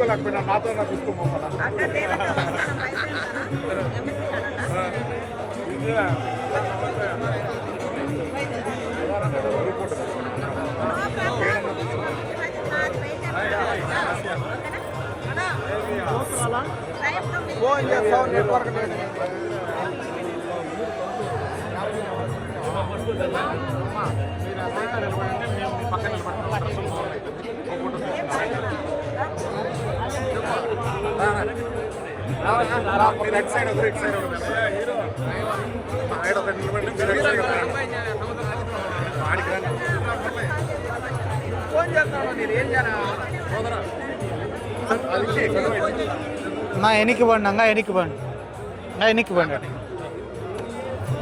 తీసుకోలేకపోయినా నాతో నాకు తీసుకోమన్నా ఫోన్ చేస్తావు నెట్వర్క్ మీరు ఎట్ సైడ్ ఒకరు ఇటు సైడ్ ఫోన్ చేస్తాను మీరు ఏం చేయాలి నా ఎనికి బండి అంగా ఎనికి బండి నా ఎనికి బండి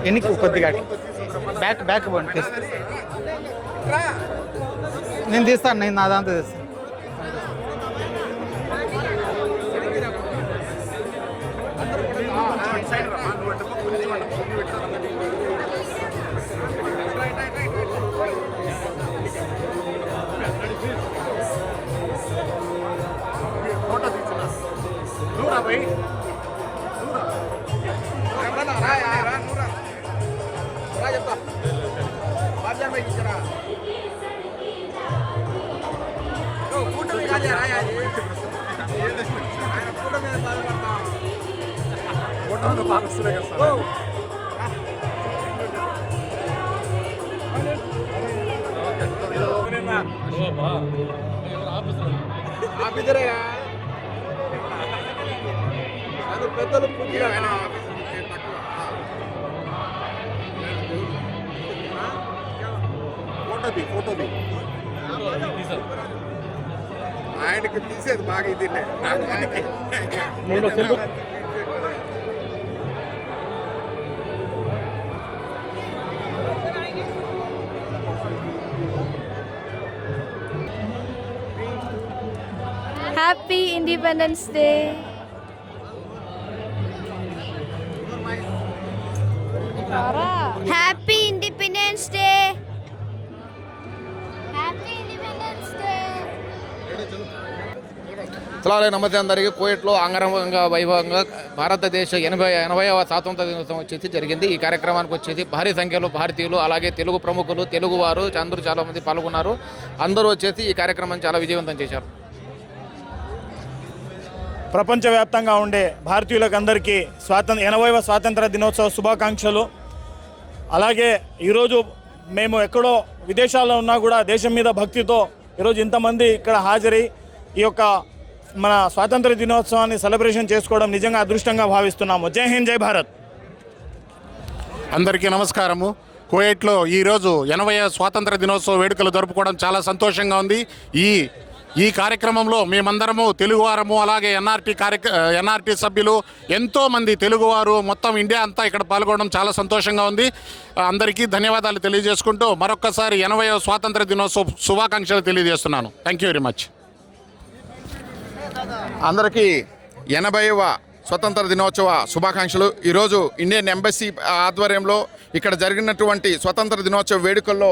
ఎనికి కొద్దిగా బ్యాక్ బ్యాక్ బండి తీస్తా నేను తీస్తాను నేను నా దాంతో తీస్తాను పెద్దలు పూర్తిగా ఫోటోది ఆయనకి తీసేది బాగా ఇది Happy Independence Day. Happy Independence Day. Happy Independence Day. నమస్తే అందరికీ. కోయట్లో అంగరంగ వైభవంగా భారతదేశ 80వ స్వాతంత్ర దినోత్సవం వచ్చేసి జరిగింది. ఈ కార్యక్రమానికి వచ్చేసి భారీ సంఖ్యలో భారతీయులు అలాగే తెలుగు ప్రముఖులు తెలుగువారు అందరూ చాలామంది పాల్గొన్నారు. అందరూ వచ్చేసి ఈ కార్యక్రమాన్ని చాలా విజయవంతం చేశారు. ప్రపంచవ్యాప్తంగా ఉండే భారతీయులకు అందరికీ 80వ స్వాతంత్ర దినోత్సవ శుభాకాంక్షలు. అలాగే ఈరోజు మేము ఎక్కడో విదేశాల్లో ఉన్నా కూడా దేశం మీద భక్తితో ఈరోజు ఇంతమంది ఇక్కడ హాజరై ఈ యొక్క మన స్వాతంత్ర దినోత్సవాన్ని సెలబ్రేషన్ చేసుకోవడం నిజంగా అదృష్టంగా భావిస్తున్నాము. జై హింద్, జై భారత్. అందరికీ నమస్కారము. కువైట్లో ఈరోజు 80వ స్వాతంత్ర దినోత్సవ వేడుకలు జరుపుకోవడం చాలా సంతోషంగా ఉంది. ఈ కార్యక్రమంలో మేమందరము తెలుగువారము అలాగే ఎన్ఆర్టీ సభ్యులు ఎంతోమంది తెలుగువారు మొత్తం ఇండియా అంతా ఇక్కడ పాల్గొనడం చాలా సంతోషంగా ఉంది. అందరికీ ధన్యవాదాలు తెలియజేసుకుంటూ మరొక్కసారి 80వ స్వాతంత్ర దినోత్సవ శుభాకాంక్షలు తెలియజేస్తున్నాను. Thank you very much. అందరికీ 80వ స్వతంత్ర దినోత్సవ శుభాకాంక్షలు. ఈరోజు ఇండియన్ ఎంబసీ ఆధ్వర్యంలో ఇక్కడ జరిగినటువంటి స్వతంత్ర దినోత్సవ వేడుకల్లో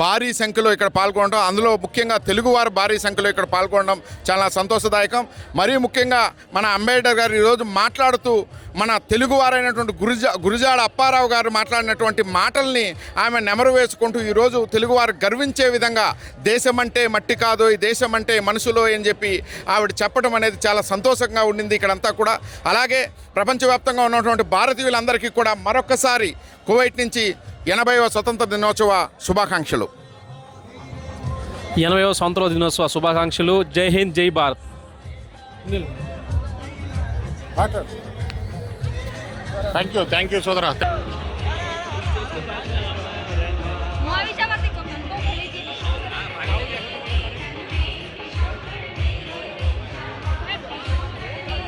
భారీ సంఖ్యలో ఇక్కడ పాల్గొనడం, అందులో ముఖ్యంగా తెలుగువారు భారీ సంఖ్యలో ఇక్కడ పాల్గొనడం చాలా సంతోషదాయకం. మరీ ముఖ్యంగా మన అంబేద్కర్ గారు ఈరోజు మాట్లాడుతూ మన తెలుగువారైనటువంటి గురుజాడ అప్పారావు గారు మాట్లాడినటువంటి మాటల్ని ఆమె నెమరు వేసుకుంటూ ఈరోజు తెలుగువారు గర్వించే విధంగా దేశం అంటే మట్టి కాదు, ఈ దేశం అంటే మనుషులో అని చెప్పి ఆవిడ చెప్పడం అనేది చాలా సంతోషంగా ఉండింది ఇక్కడంతా కూడా. అలాగే ప్రపంచవ్యాప్తంగా ఉన్నటువంటి భారతీయులందరికీ కూడా మరొకసారి కువైట్ నుంచి 80వ స్వతంత్ర దినోత్సవ శుభాకాంక్షలు. 80వ స్వాతంత్ర దినోత్సవ శుభాకాంక్షలు. జై హింద్, జై భారత్. థ్యాంక్ యూ సోదరా.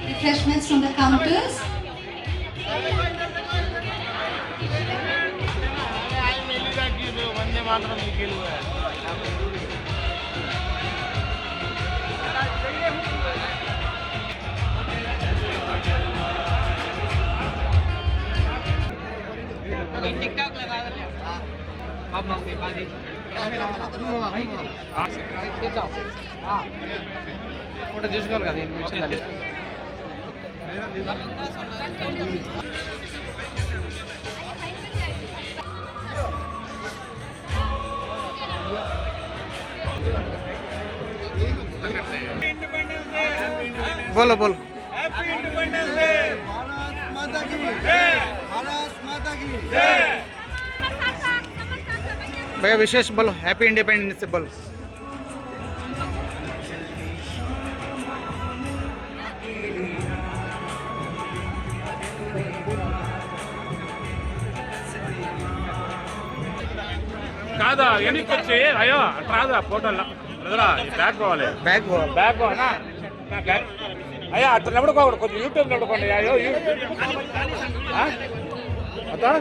Refreshments from the counters. TikTok लगा दे आप लोग के बाद ఫోటో తీసుకోవాలి కదా వచ్చిందండి. बोलो बोलो भैया विशेष बोलो हैप्पी इंडिपेंडेंस डे बोलो. కాదా వెనక్కి వచ్చి అయ్యో అట్లా రాదురా ఫోటోలో బ్యాక్ పోవాలి बैग बोलो బ్యాక్ పోనా అయ్యా అట్లా నడుకోకూడదు కొంచెం యూట్యూబ్ నడుకోండి అయ్యో అదా